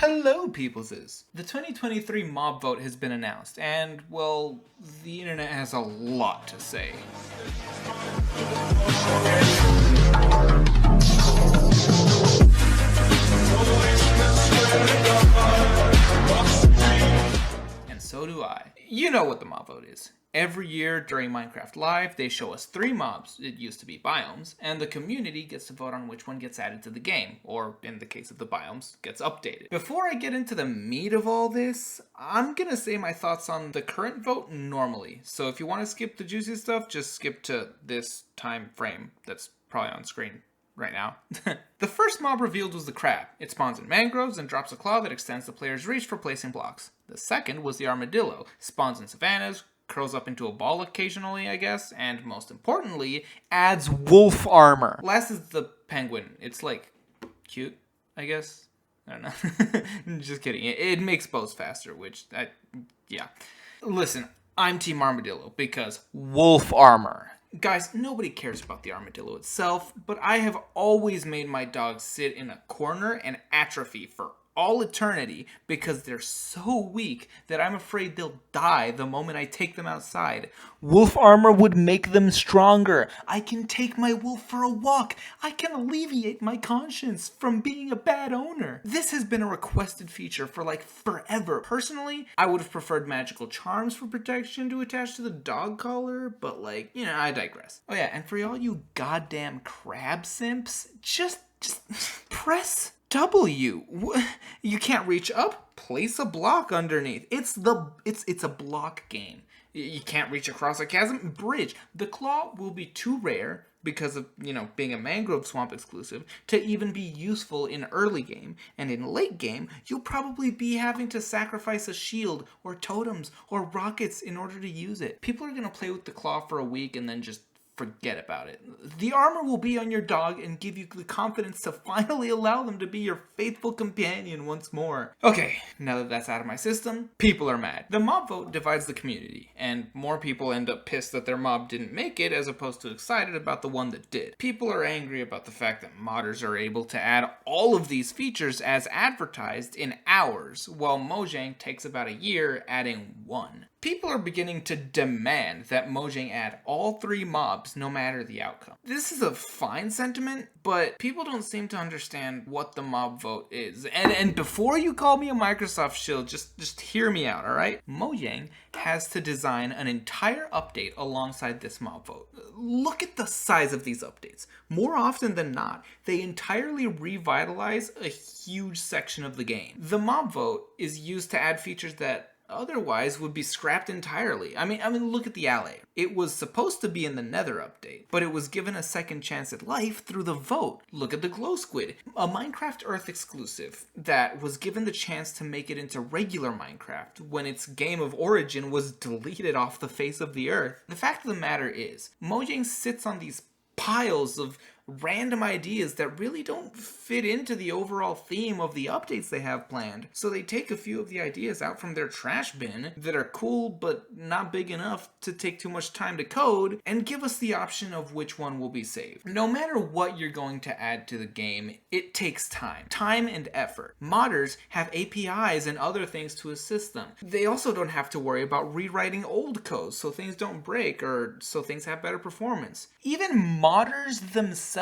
Hello, peopleses! The 2023 mob vote has been announced, and, well, the internet has a lot to say. And so do I. You know what the mob vote is. Every year during Minecraft Live, they show us 3 mobs, it used to be biomes, and the community gets to vote on which one gets added to the game, or in the case of the biomes, gets updated. Before I get into the meat of all this, I'm gonna say my thoughts on the current vote normally. So if you want to skip the juicy stuff, just skip to this time frame that's probably on screen right now. The first mob revealed was the crab. It spawns in mangroves and drops a claw that extends the player's reach for placing blocks. The second was the armadillo. Spawns in savannas, curls up into a ball occasionally, I guess, and most importantly, adds wolf armor. Last is the penguin. It's like cute, I guess. I don't know. Just kidding. It makes bows faster, yeah. Listen, I'm Team Armadillo because wolf armor. Guys, nobody cares about the armadillo itself, but I have always made my dogs sit in a corner and atrophy for all eternity because they're so weak that I'm afraid they'll die the moment I take them outside. Wolf armor would make them stronger. I can take my wolf for a walk. I can alleviate my conscience from being a bad owner. This has been a requested feature for like forever. Personally, I would have preferred magical charms for protection to attach to the dog collar, but I digress. Oh yeah, and for all you goddamn crab simps, just press W. You can't reach up? Place a block underneath. It's a block game. You can't reach across a chasm? Bridge. The claw will be too rare because of, being a mangrove swamp exclusive to even be useful in early game. And in late game, you'll probably be having to sacrifice a shield or totems or rockets in order to use it. People are going to play with the claw for a week and then just forget about it. The armor will be on your dog and give you the confidence to finally allow them to be your faithful companion once more. Okay, now that that's out of my system, people are mad. The mob vote divides the community, and more people end up pissed that their mob didn't make it as opposed to excited about the one that did. People are angry about the fact that modders are able to add all of these features as advertised in hours, while Mojang takes about a year adding 1. People are beginning to demand that Mojang add all 3 mobs no matter the outcome. This is a fine sentiment, but people don't seem to understand what the mob vote is. And before you call me a Microsoft shill, just hear me out, alright? Mojang has to design an entire update alongside this mob vote. Look at the size of these updates. More often than not, they entirely revitalize a huge section of the game. The mob vote is used to add features that otherwise would be scrapped entirely. I mean, look at the Allay. It was supposed to be in the Nether update, but it was given a second chance at life through the vote. Look at the Glow Squid, a Minecraft Earth exclusive that was given the chance to make it into regular Minecraft when its game of origin was deleted off the face of the earth. The fact of the matter is, Mojang sits on these piles of random ideas that really don't fit into the overall theme of the updates they have planned. So they take a few of the ideas out from their trash bin that are cool but not big enough to take too much time to code and give us the option of which one will be saved. No matter what you're going to add to the game, it takes time and effort. Modders have APIs and other things to assist them. They also don't have to worry about rewriting old codes so things don't break or so things have better performance. Even modders themselves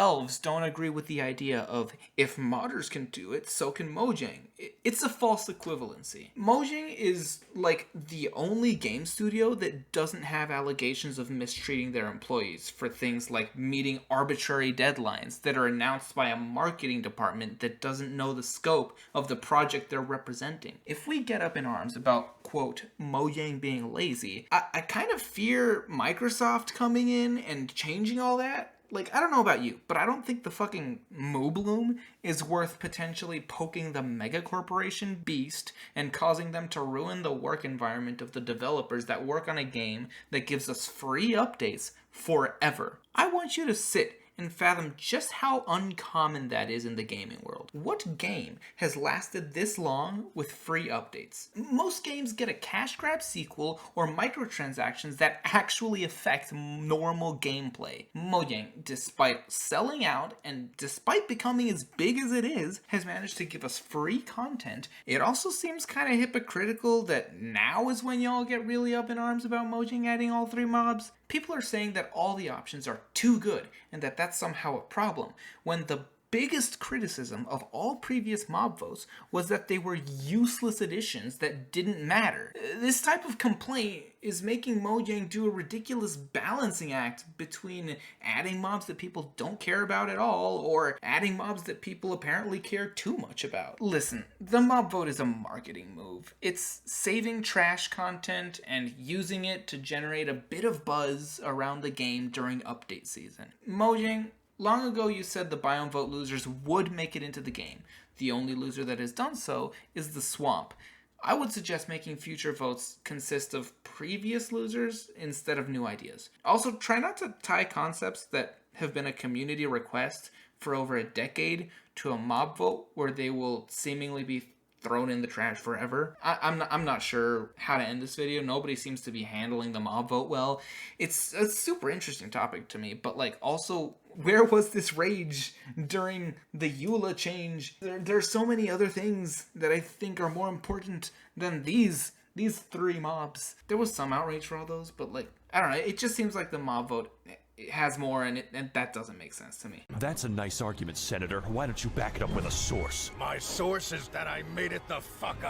don't agree with the idea of if modders can do it, so can Mojang. It's a false equivalency. Mojang is like the only game studio that doesn't have allegations of mistreating their employees for things like meeting arbitrary deadlines that are announced by a marketing department that doesn't know the scope of the project they're representing. If we get up in arms about, quote, Mojang being lazy, I kind of fear Microsoft coming in and changing all that. I don't know about you, but I don't think the fucking Moobloom is worth potentially poking the mega corporation beast and causing them to ruin the work environment of the developers that work on a game that gives us free updates forever. I want you to sit and fathom just how uncommon that is in the gaming world. What game has lasted this long with free updates? Most games get a cash grab sequel or microtransactions that actually affect normal gameplay. Mojang, despite selling out and despite becoming as big as it is, has managed to give us free content. It also seems kind of hypocritical that now is when y'all get really up in arms about Mojang adding all 3 mobs. People are saying that all the options are too good and that that's somehow a problem, when the biggest criticism of all previous mob votes was that they were useless additions that didn't matter. This type of complaint is making Mojang do a ridiculous balancing act between adding mobs that people don't care about at all or adding mobs that people apparently care too much about. Listen, the mob vote is a marketing move. It's saving trash content and using it to generate a bit of buzz around the game during update season. Mojang, long ago you said the biome vote losers would make it into the game. The only loser that has done so is the swamp. I would suggest making future votes consist of previous losers instead of new ideas. Also, try not to tie concepts that have been a community request for over a decade to a mob vote where they will seemingly be thrown in the trash forever. I'm not sure how to end this video. Nobody seems to be handling the mob vote well. It's a super interesting topic to me, but like also, where was this rage during the EULA change? There's so many other things that I think are more important than these 3 mobs. There was some outrage for all those, but like, I don't know, it just seems like the mob vote has more in it, and that doesn't make sense to me. That's a nice argument, Senator. Why don't you back it up with a source? My source is that I made it the fuck up.